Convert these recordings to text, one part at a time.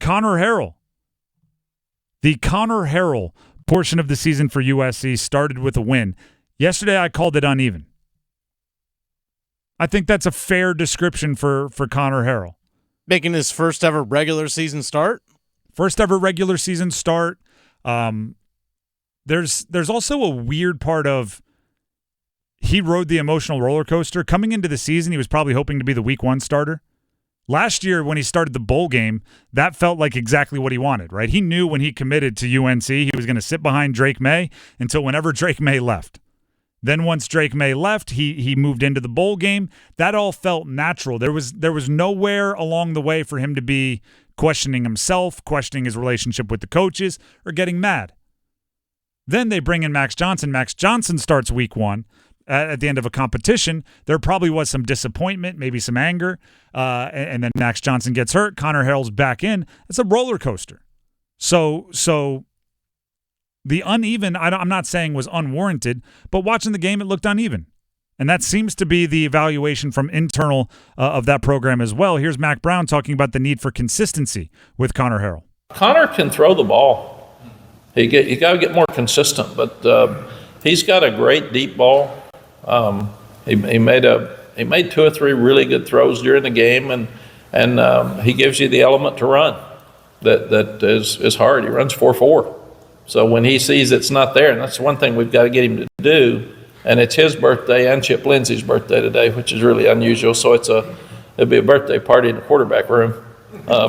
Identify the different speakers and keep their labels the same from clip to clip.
Speaker 1: Conner Harrell. The Conner Harrell portion of the season for USC started with a win. Yesterday, I called it uneven. I think that's a fair description for Conner Harrell.
Speaker 2: Making his first ever regular season start?
Speaker 1: First ever regular season start. There's also a weird part of he rode the emotional roller coaster. Coming into the season, he was probably hoping to be the week 1 starter. Last year, when he started the bowl game, that felt like exactly what he wanted, right? He knew when he committed to UNC, he was going to sit behind Drake May until whenever Drake May left. Then once Drake May left, he moved into the bowl game. That all felt natural. There was nowhere along the way for him to be questioning himself, questioning his relationship with the coaches, or getting mad. Then they bring in Max Johnson. Max Johnson starts week 1. At the end of a competition, there probably was some disappointment, maybe some anger, and then Max Johnson gets hurt. Conner Harrell's back in. It's a roller coaster. So the uneven, I'm not saying was unwarranted, but watching the game, it looked uneven. And that seems to be the evaluation from internal of that program as well. Here's Mack Brown talking about the need for consistency with Conner Harrell.
Speaker 3: Conner can throw the ball. He got to get more consistent, but he's got a great deep ball. He made 2 or 3 really good throws during the game, and he gives you the element to run. That is hard. He runs 4.4. So when he sees it's not there, and that's one thing we've got to get him to do, and it's his birthday and Chip Lindsey's birthday today, which is really unusual. So it'll be a birthday party in the quarterback room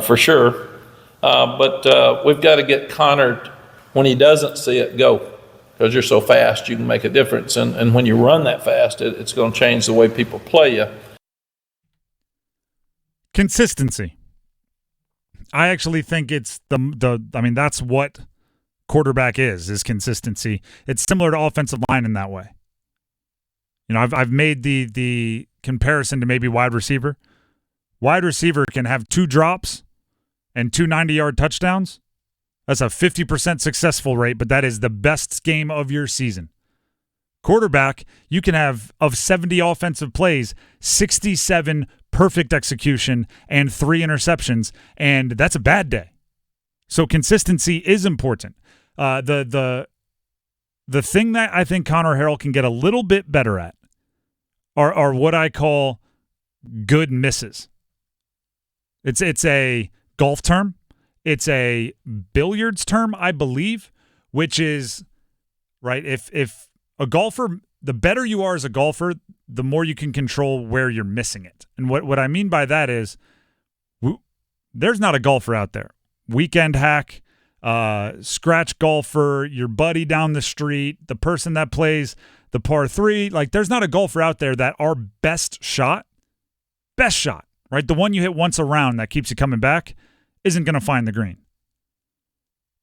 Speaker 3: for sure. But we've got to get Conner, when he doesn't see it, go. Because you're so fast, you can make a difference. And when you run that fast, it's going to change the way people play you.
Speaker 1: Consistency. I actually think it's that's what quarterback is consistency. It's similar to offensive line in that way. You know, I've made the comparison to maybe wide receiver. Wide receiver can have 2 drops and 2 90-yard touchdowns. That's a 50% successful rate, but that is the best game of your season. Quarterback, you can have, of 70 offensive plays, 67 perfect execution and 3 interceptions, and that's a bad day. So consistency is important. The thing that I think Conner Harrell can get a little bit better at are what I call good misses. It's a golf term. It's a billiards term, I believe, which is, right, if a golfer, the better you are as a golfer, the more you can control where you're missing it. And what I mean by that is there's not a golfer out there. Weekend hack, scratch golfer, your buddy down the street, the person that plays the par 3, like there's not a golfer out there that our best shot, right, the one you hit once a round that keeps you coming back, isn't going to find the green.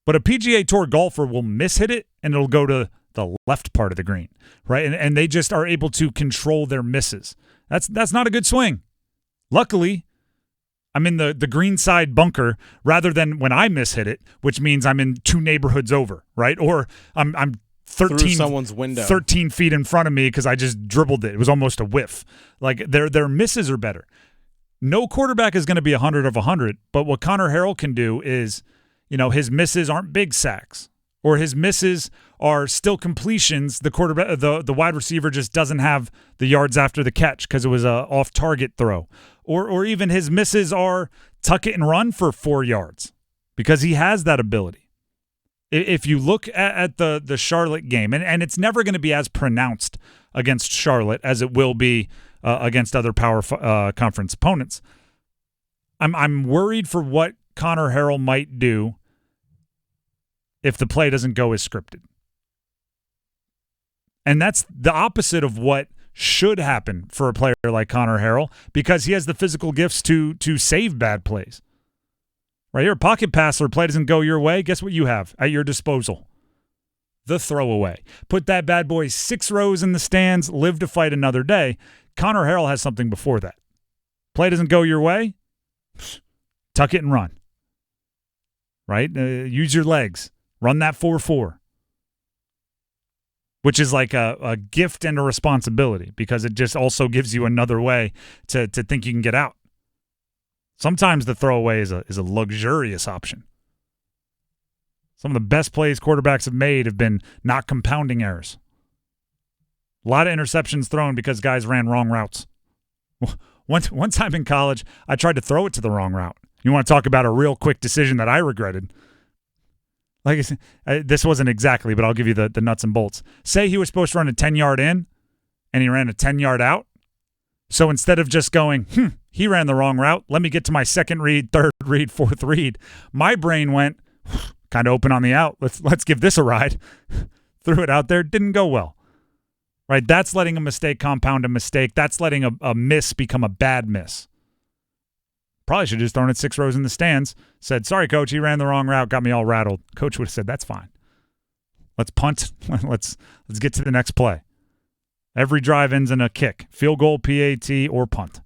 Speaker 1: But a PGA Tour golfer will mishit it, and it'll go to the left part of the green, right? And they just are able to control their misses. That's not a good swing. Luckily, I'm in the green side bunker rather than when I mishit it, which means I'm in 2 neighborhoods over, right? Or I'm 13
Speaker 2: through someone's window,
Speaker 1: 13 feet in front of me because I just dribbled it. It was almost a whiff. Like their misses are better. No quarterback is going to be 100 of 100, but what Conner Harrell can do is, you know, his misses aren't big sacks, or his misses are still completions. The quarterback, the wide receiver just doesn't have the yards after the catch because it was a off-target throw, or even his misses are tuck it and run for 4 yards because he has that ability. If you look at the Charlotte game, and it's never going to be as pronounced against Charlotte as it will be against other power conference opponents. I'm worried for what Conner Harrell might do if the play doesn't go as scripted. And that's the opposite of what should happen for a player like Conner Harrell because he has the physical gifts to save bad plays. Right here, pocket passer, play doesn't go your way. Guess what you have at your disposal? The throwaway. Put that bad boy 6 rows in the stands, live to fight another day. Conner Harrell has something before that. Play doesn't go your way, tuck it and run. Right? Use your legs. Run that 4-4. Which is like a gift and a responsibility because it just also gives you another way to think you can get out. Sometimes the throwaway is a luxurious option. Some of the best plays quarterbacks have made have been not compounding errors. A lot of interceptions thrown because guys ran wrong routes. One time in college, I tried to throw it to the wrong route. You want to talk about a real quick decision that I regretted? Like I said, this wasn't exactly, but I'll give you the nuts and bolts. Say he was supposed to run a 10-yard in, and he ran a 10-yard out. So instead of just going, he ran the wrong route, let me get to my second read, third read, fourth read, my brain went, kind of open on the out. Let's give this a ride. Threw it out there. Didn't go well. Right? That's letting a mistake compound a mistake. That's letting a miss become a bad miss. Probably should have just thrown it 6 rows in the stands. Said, sorry, coach, he ran the wrong route. Got me all rattled. Coach would have said, that's fine. Let's punt. Let's get to the next play. Every drive ends in a kick. Field goal, PAT, or punt.